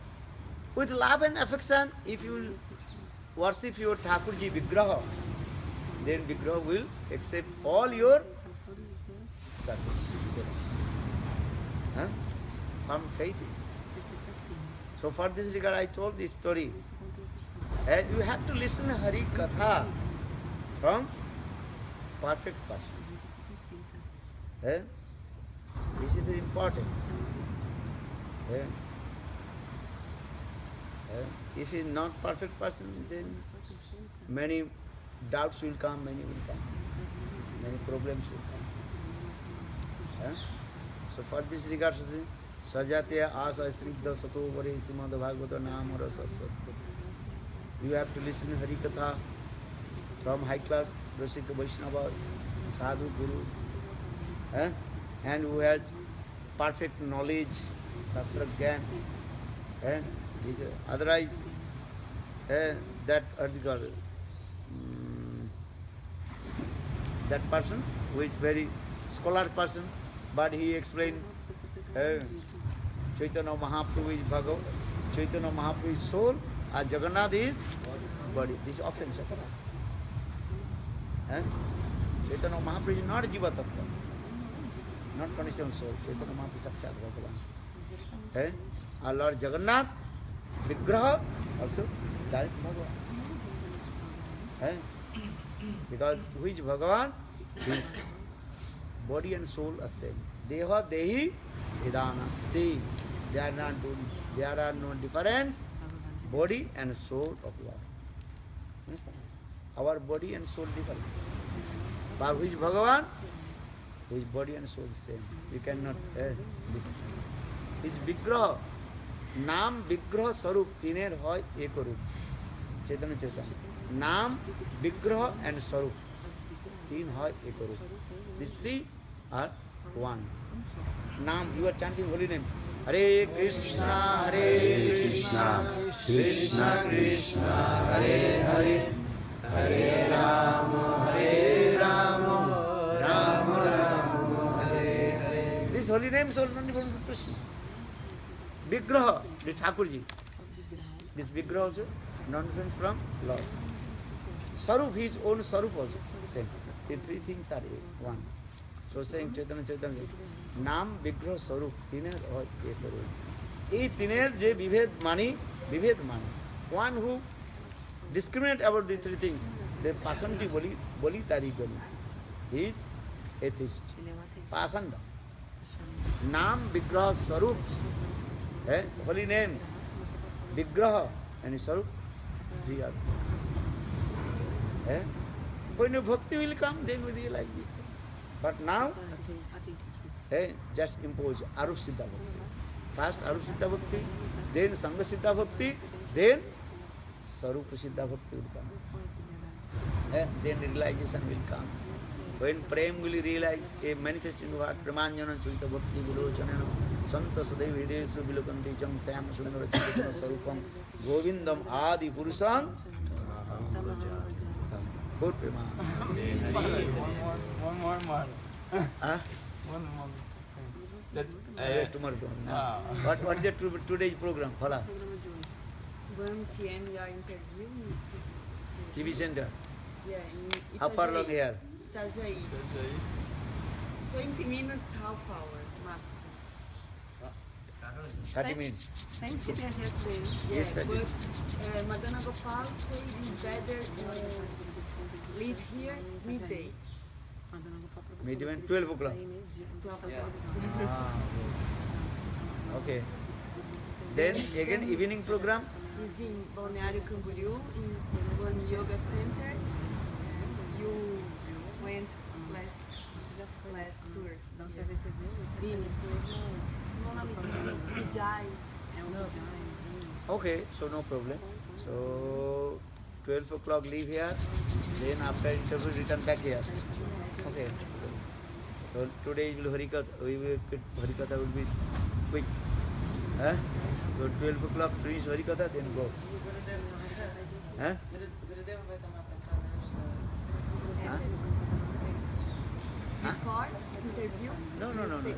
With love and affection, if you worship your Thakurji Vigraha, then Vigraha will accept all your service. From faith. So for this regard I told this story. And you have to listen Hari Katha from perfect person. This is very important. If he is not perfect person, then many doubts will come, many problems will come. So for this regard, Sajatya Asa Sribda Sato Vare Simad Bhagavata Namara Sasat. You have to listen to Hari Katha from high class Rasika Vaishnava, Sadhu Guru, and who has perfect knowledge, Shastra Gyan. Otherwise, that article, that person who is very scholar person, but he explained Chaitanya Mahaprabhu is Bhagavan, Chaitanya Mahaprabhu is soul, and Jagannath is body. This is offense. Chaitanya Mahaprabhu is not Jiva Tattva, not conditioned soul. Chaitanya Mahaprabhu is Sakshat Bhagavan. Our Lord Jagannath, Vigraha, also direct Bhagavan. Because which Bhagavan? His body and soul are same. Deha Dehi Vedanasti. There are no difference. Body and soul of Lord. Our body and soul different. But which Bhagavan? His body and soul same. You cannot listen. His Vigraha, Nam Vigraha Sarup, Tiner Hoy Ekarup. Chaitanya Chaitanya. Nam, Vigraha and Sarup. Teen Hoy Ekarup. These three are one. Nam, you are chanting holy name. Hare Krishna, Hare Krishna, Krishna Krishna, Hare Hare, Hare Rama, Hare Rama, Rama Rama, Hare Hare. This holy name is only for Krishna. Vigraha, the Thakurji. This Vigraha also non-different from Lord. Sarup, his own Sarup also same. The three things are one. So saying Chaitanya Chaitanya, Nam Vigraha Sarup, Tiner or Ekarup. E Tiner je Vibhed Mani. One who discriminate about the three things, the Pasanti Boli Tari Boli. He is atheist. Pasanda. Nam Vigraha Sarup. Holy name, Vigraha and Sarup, three are. When your bhakti will come, then we realize this thing. But now, just impose Arup Siddha Bhakti. First Arup Siddha Bhakti, then Sangha Siddha Bhakti, then Sarup Siddha Bhakti will come. Then realization will come. When Prem will realize a manifesting what Pramanjana Chulita Bhakti Guru Santa Sadaiva Hidesu Bilokanti Cham Sam Sundara Chitana Sarupam Govindam Adi Purusam Good Prema. One more. One more. That, tomorrow. What is the today's program? Fala. 1 p.m. your interview. TV center. Yeah, in How far long here? Itajaí. 20 minutes, half hour, max. 30 minutes. Same city as yesterday. Yes, Yeah, but Madonna Gopal said it's better leave here midday. Midday, 12 o'clock. 12 o'clock. Okay. Then again evening program. He's in Balneário Camboriú, in one yoga center. You went last tour. Vijay. Okay, so no problem. So 12 o'clock leave here, then after interview return back here. Okay. So today will Harikatha will be quick. Huh? So 12 o'clock finish Harikatha, then go. Huh? Huh? Before interview? No.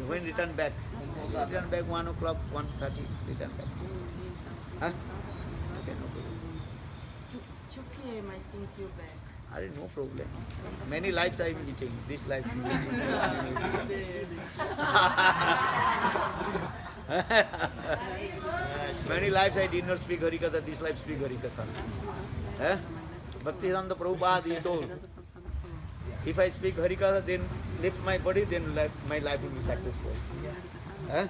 When return back? Return back 1 o'clock, 1:30, return back. Huh? Okay, no problem. 2 p.m. I think you back. No problem. Many lives I am eating. This life is Many lives I did not speak Harikatha. This life speak Harikatha. Eh? Bhaktivedanta Prabhupada he told, if I speak Harikatha, then lift my body, then my life will be successful. Eh?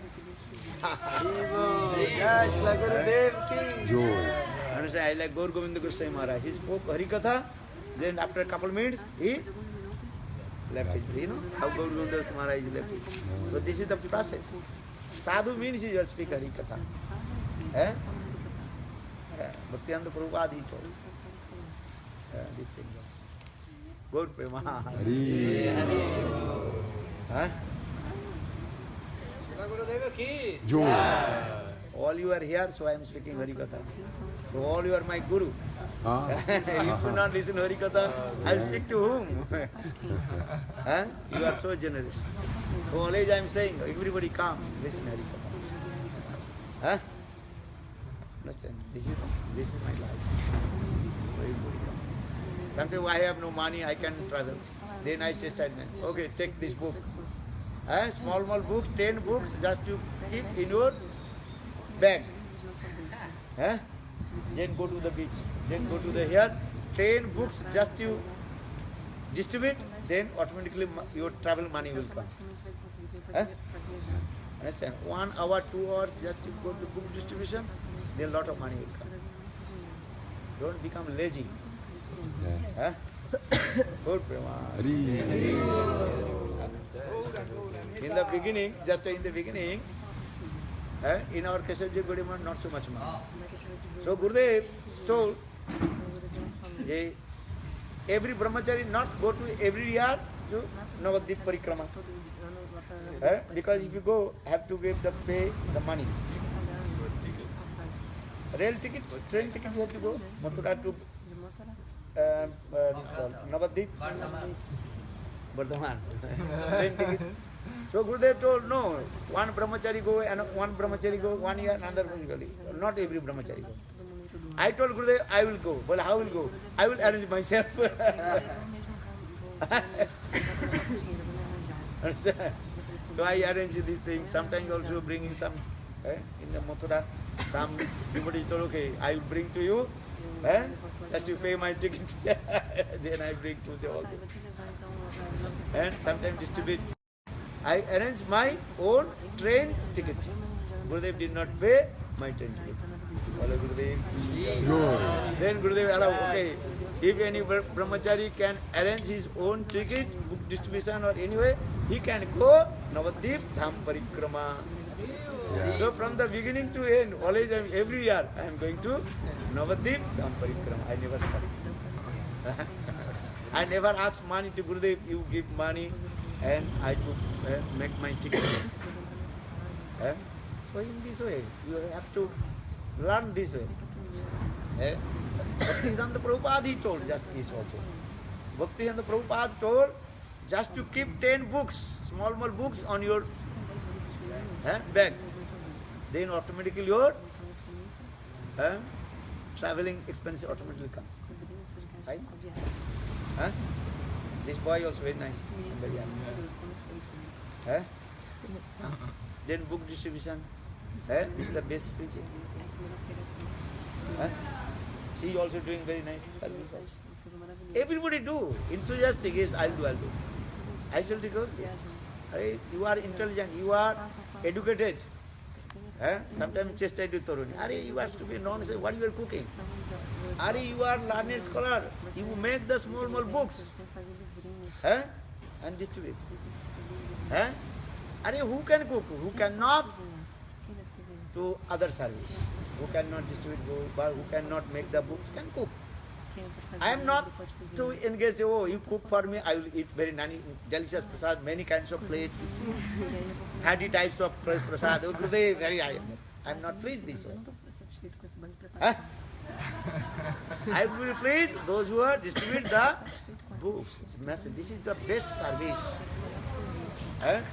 Joy. Understand? I like Gaur Govinda Goswami Maharaj. He spoke Harikatha, then after a couple of minutes, he left it. You know how Gaur Govinda Goswami Maharaj left it. So this is the process. Sadhu means you just speak Harikatha. Eh? Bhaktivedanta Prabhupada he told. This thing. Gaur Prema. Huh? Joy. All you are here, so I am speaking Harikatha. So all you are my guru. If you not listen Harikatha, I will speak to whom? Huh? You are so generous. So always I am saying, everybody come, listen Harikatha. Huh? Understand? This is my life. Everybody come. Sometimes I have no money, I can travel. Then I chastisement. Okay, take this book. Small books, 10 books, just to keep in your bag. Then go to the beach. Then go to the here. 10 books just to distribute, then automatically your travel money will come. Understand? 1 hour, 2 hours just to go to book distribution, then a lot of money will come. Don't become lazy. Good Prema. In the beginning, in our Keshavji Gaudiya, not so much money. So Gurudev told, every brahmachari not go to every year to Navadvip Parikrama. Because if you go, have to give pay the money. Rail ticket, train ticket you have to go, Mathura to Navadvip, Bardhaman. Train ticket. So Gurudev told, no, one brahmachari go and one brahmachari go 1 year, another brahmachari. Not every brahmachari go. I told Gurudev, I will go. Well, how will go? I will arrange myself. So I arrange these things. Sometimes also bringing some in the Mathura. Somebody told, okay, I will bring to you. Just you pay my ticket. Then I bring to the all. And sometimes distribute. I arrange my own train ticket. Gurudev did not pay my train ticket. Then Gurudev allowed, okay, if any brahmachari can arrange his own ticket, book distribution or anyway, he can go Navadvip Dham Parikrama. So from the beginning to end, always every year I am going to Navadvip Dham Parikrama. I never stop. I never ask money to Gurudev, you give money and I to make my ticket. So in this way, you have to learn this way. Bhaktivedanta Prabhupada he told just this also. Bhaktivedanta Prabhupada told just to keep 10 books, small books on your bag. Then automatically your traveling expenses automatically come. Right? This boy also very nice. Very young. Then book distribution. This is the best preaching. She also doing very nice service. Everybody do. Enthusiastic is I'll do. I shall take you are intelligent, you are educated. Sometimes chastise to Toruni. You are stupid nonsense, what you are cooking? You are learned scholar. You make the small books. And distribute. Who can cook? Who cannot do other service? Who cannot distribute books, who cannot make the books, can cook. I am not to engage, oh, you cook for me, I will eat very delicious prasad, many kinds of plates, 30 types of prasad. Oh, Gurudev, I am not pleased this way. Huh? I will be pleased those who are distribute the books, message. This is the best service.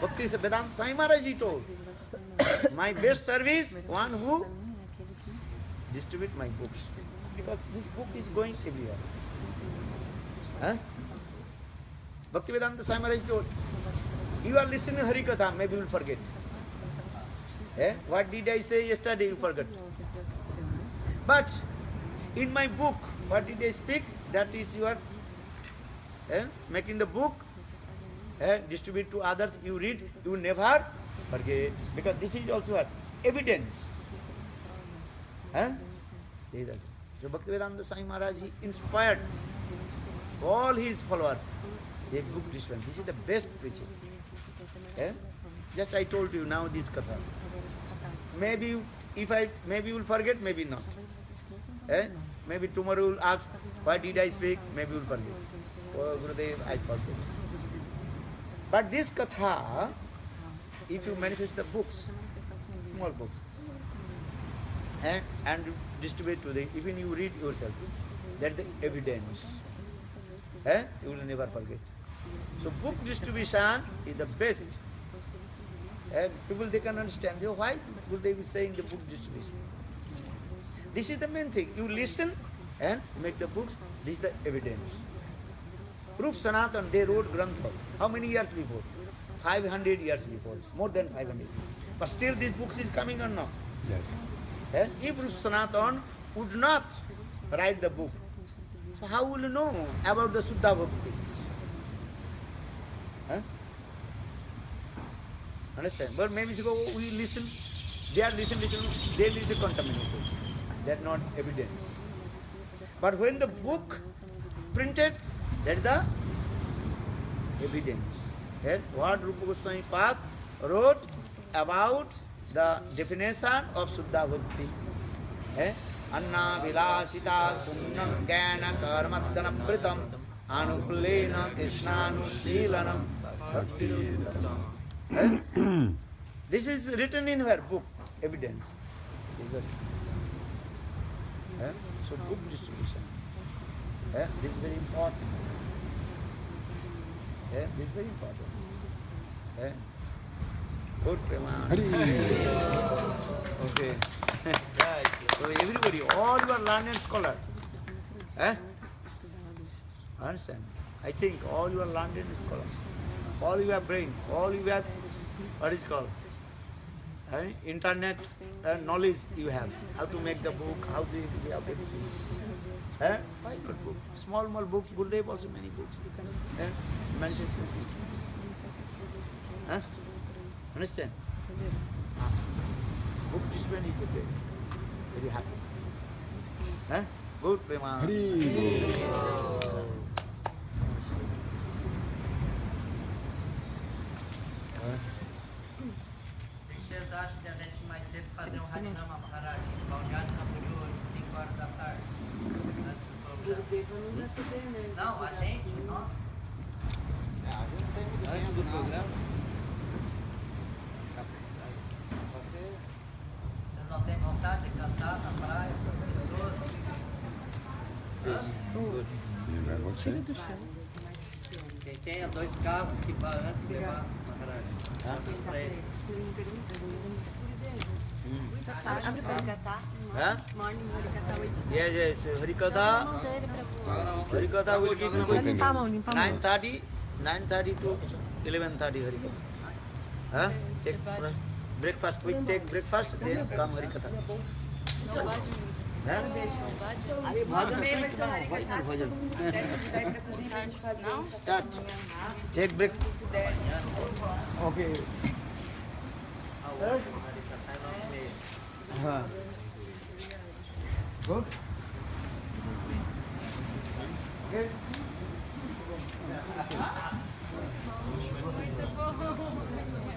Bhakti Vedanta Sai Maharaj Ji told, my best service, one who distribute my books. Because this book is going everywhere. Bhakti Vedanta Sai Maharaj told, you are listening to Hari Katha, maybe you will forget. What did I say yesterday, you forgot. But in my book, what did I speak? That is your making the book, distribute to others, you read, you will never forget. Because this is also what? Evidence. So Bhaktivedanta Swami Maharaj inspired all his followers. They book this one. This is the best preaching. Just I told you now this katha. Maybe maybe you will forget, maybe not. Maybe tomorrow you will ask, why did I speak? Maybe you will forget. Oh Gurudev, I forget. But this katha, if you manifest the books, small books, and distribute to them, even you read yourself, that's the evidence. You will never forget. So book distribution is the best. People, they can understand. Why will they be saying the book distribution? This is the main thing. You listen and make the books. This is the evidence. Proof Sanatan, they wrote Grantha. How many years before? 500 years before. More than 500. But still this book is coming or not? Yes. If Proof Sanatan would not write the book, so how will you know about the Suddha Bhakti? Understand? But maybe we listen, they are listen, they will be contaminated. They are not evidence. But when the book printed, that is the evidence. That what Rupa Goswami Pad wrote about the definition of Suddha Bhakti. Anna Vilasita Sunnam Gyana Karmadana Pritam Anukulena Krishnanu Bhakti. This is written in her book, evidence. So book distribution. This is very important. This is very important. Good Prema. Okay. So everybody, all you are learned scholar. Understand? I think all you are learned scholars. All you have brains, all you have, what is called? Internet knowledge you have. How to make the book, how to see everything. Find good book. Small books, Gurudev also many books. You can manage it. Understand? Book discipline is the best. Very happy. Good Prema. Vocês acham de a gente mais cedo fazer Harinama Maharaj, Balneário Camboriú, hoje, 5 horas da tarde? Antes do programa. Não, a gente, nós. Antes do programa? Vocês não têm vontade de cantar na praia com as pessoas? Você? Quem tenha 2 carros que vá antes levar Maharaj. Pra ele. Abre para Harikatha. Morning Harikatha. Yes, Harikatha. Harikatha will give you quick. 9:30 to 11:30 Harikatha. Take breakfast, quick take breakfast, then come Harikatha. Start. Take break. Okay. Good. Good. Muito bom.